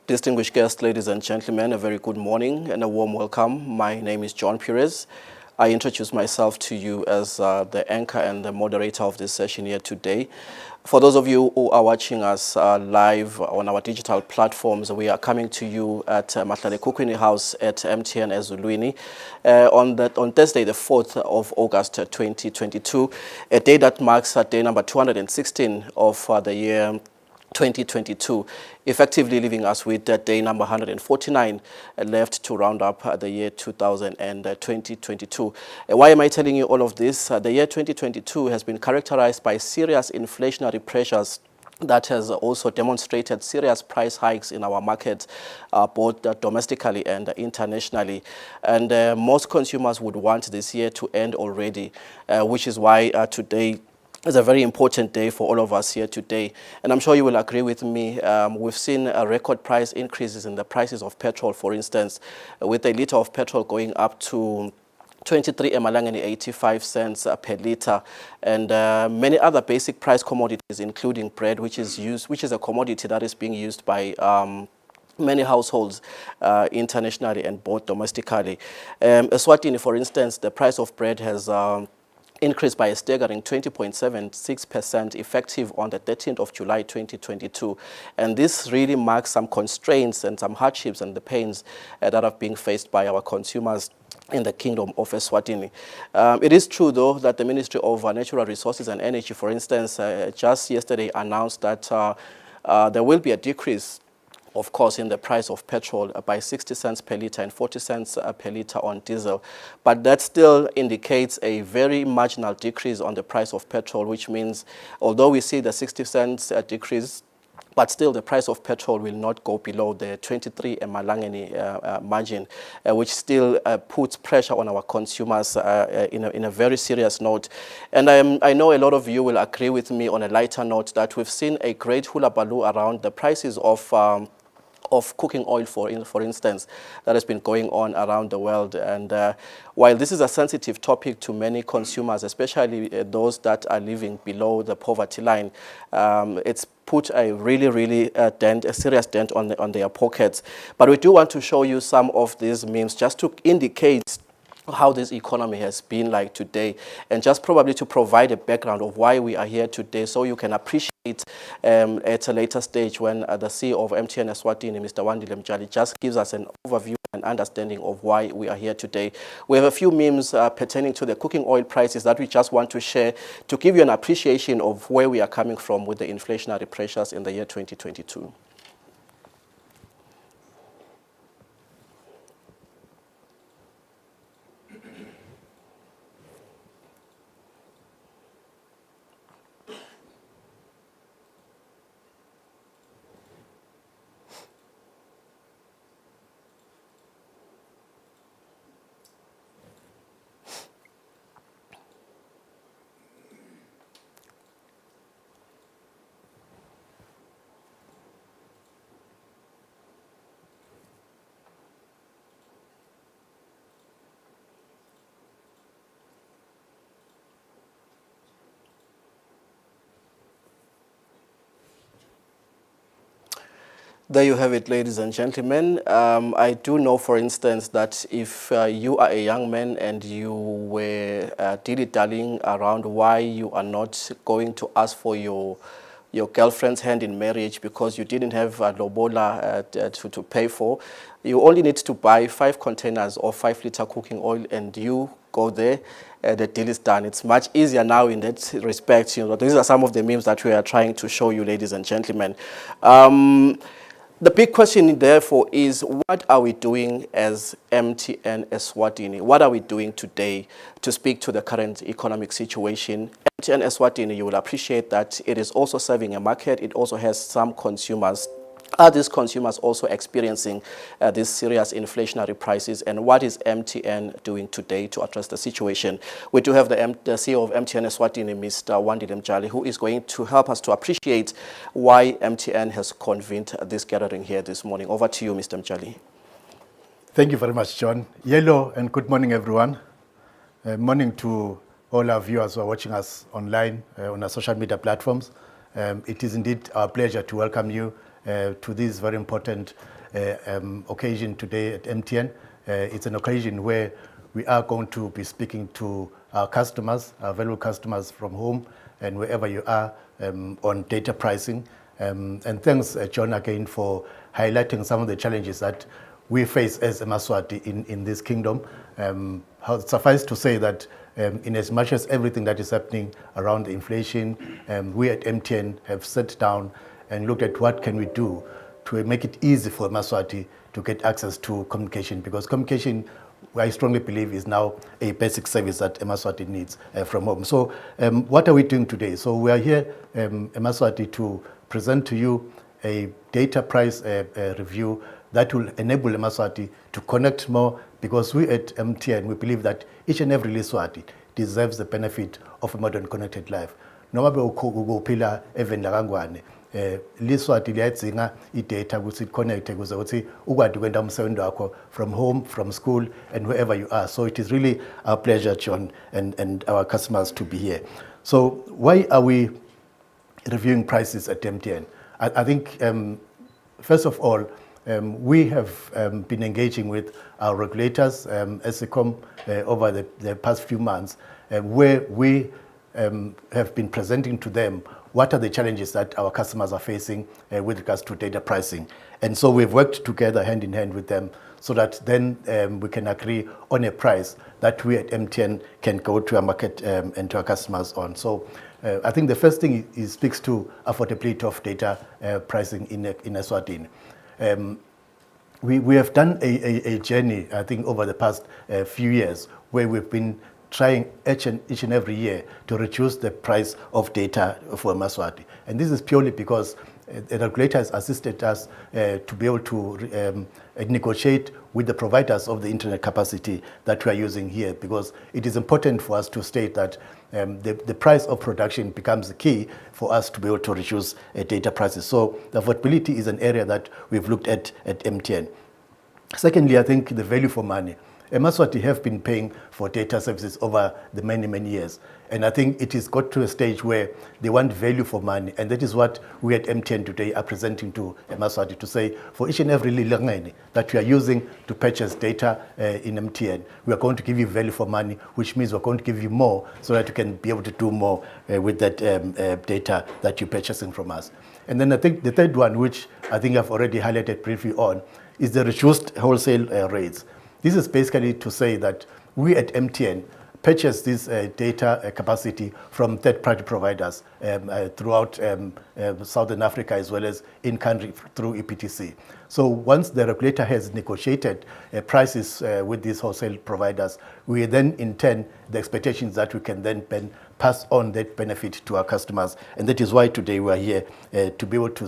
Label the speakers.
Speaker 1: Distinguished guests, ladies and gentlemen, a very good morning and a warm welcome. My name is John Perez. I introduce myself to you as the anchor and the moderator of this session here today. For those of you who are watching us live on our digital platforms, we are coming to you at Mahlalekhukhwini House at MTN Ezulwini on Thursday, the 4th of August 2022, a day that marks day number 216 of the year 2022, effectively leaving us with day number 149 left to round up the year 2022. Why am I telling you all of this? The year 2022 has been characterized by serious inflationary pressures that has also demonstrated serious price hikes in our markets, both domestically and internationally. And most consumers would want this year to end already, which is why today it's a very important day for all of us here today. And I'm sure you will agree with me. We've seen record price increases in the prices of petrol, for instance, with a litre of petrol going up to 23 emalangeni 85 cents per litre, and many other basic price commodities, including bread, which is a commodity that is being used by many households internationally and both domestically. Eswatini, for instance, the price of bread has increased by a staggering 20.76% effective on the 13th of July 2022. And this really marks some constraints and some hardships and the pains that are being faced by our consumers in the Kingdom of Eswatini. It is true, though, that the Ministry of Natural Resources and Energy, for instance, just yesterday announced that there will be a decrease, of course, in the price of petrol by 60 cents per litre and 40 cents per litre on diesel. But that still indicates a very marginal decrease on the price of petrol, which means although we see the 60 cents decrease, but still the price of petrol will not go below the 23 emalangeni margin, which still puts pressure on our consumers in a very serious note. And I know a lot of you will agree with me on a lighter note that we've seen a great hula baloo around the prices of cooking oil, for instance, that has been going on around the world. And while this is a sensitive topic to many consumers, especially those that are living below the poverty line, it's put a really serious dent on their pockets. But we do want to show you some of these memes just to indicate how this economy has been like today, and just probably to provide a background of why we are here today, so you can appreciate at a later stage when the CEO of MTN Eswatini, Mr. Wandile Mjali, just gives us an overview and understanding of why we are here today. We have a few memes pertaining to the cooking oil prices that we just want to share to give you an appreciation of where we are coming from with the inflationary pressures in the year 2022. There you have it, ladies and gentlemen. I do know, for instance, that if you are a young man and you were dilly-dallying around why you are not going to ask for your girlfriend's hand in marriage because you didn't have a lobola to pay for, you only need to buy 5 containers of 5-litre cooking oil and you go there. The deal is done. It's much easier now in that respect. You know, these are some of the memes that we are trying to show you, ladies and gentlemen. The big question, therefore, is what are we doing as MTN Eswatini? What are we doing today to speak to the current economic situation? MTN Eswatini, you will appreciate that it is also serving a market. It also has some consumers. Are these consumers also experiencing these serious inflationary prices? And what is MTN doing today to address the situation? We do have the CEO of MTN Eswatini, Mr. Wandile Mjali, who is going to help us to appreciate why MTN has convened this gathering here this morning. Over to you, Mr. Mjali.
Speaker 2: Thank you very much, John. Yellow, and good morning, everyone. Morning to all our viewers who are watching us online on our social media platforms. It is indeed our pleasure to welcome you to this very important occasion today at MTN. It's an occasion where we are going to be speaking to our customers, our valuable customers from home and wherever you are, on data pricing. And thanks, John, again for highlighting some of the challenges that we face as eMaswati in this kingdom. Suffice to say that in as much as everything that is happening around inflation, we at MTN have sat down and looked at what can we do to make it easy for eMaswati to get access to communication, because communication, I strongly believe, is now a basic service that eMaswati needs from home. So what are we doing today? So we are here, eMaswati, to present to you a data price review that will enable eMaswati to connect more, because we at MTN, we believe that each and every Liswati deserves the benefit of a modern connected life. Noma bephila even lakangwane, Liswati liyadzinga i-data ukuthi connect ukuze ukuthi ukwazi ukwenza umsebenzi wakho from home, from school, and wherever you are. So it is really our pleasure, John, and our customers to be here. So why are we reviewing prices at MTN? I think, first of all, we have been engaging with our regulators, ESCOM, over the past few months, where we have been presenting to them what are the challenges that our customers are facing with regards to data pricing. And so we've worked together hand in hand with them so that then we can agree on a price that we at MTN can go to our market and to our customers on. So I think the first thing is speaks to affordability of data pricing in Eswatini. We have done a journey, I think, over the past few years, where we've been trying each and every year to reduce the price of data for eMaswati. And this is purely because the regulators assisted us to be able to negotiate with the providers of the internet capacity that we are using here, because it is important for us to state that the price of production becomes the key for us to be able to reduce data prices. So the affordability is an area that we've looked at MTN. Secondly, I think the value for money. eMaswati have been paying for data services over the many years. And I think it has got to a stage where they want value for money. And that is what we at MTN today are presenting to eMaswati, to say for each and every lilangeni that we are using to purchase data in MTN, we are going to give you value for money, which means we're going to give you more so that you can be able to do more with that data that you're purchasing from us. And then I think the third one, which I think I've already highlighted briefly on, is the reduced wholesale rates. This is basically to say that we at MTN purchase this data capacity from third-party providers throughout Southern Africa, as well as in-country through EPTC. So once the regulator has negotiated prices with these wholesale providers, we then intend the expectations that we can then pass on that benefit to our customers. And that is why today we are here to be able to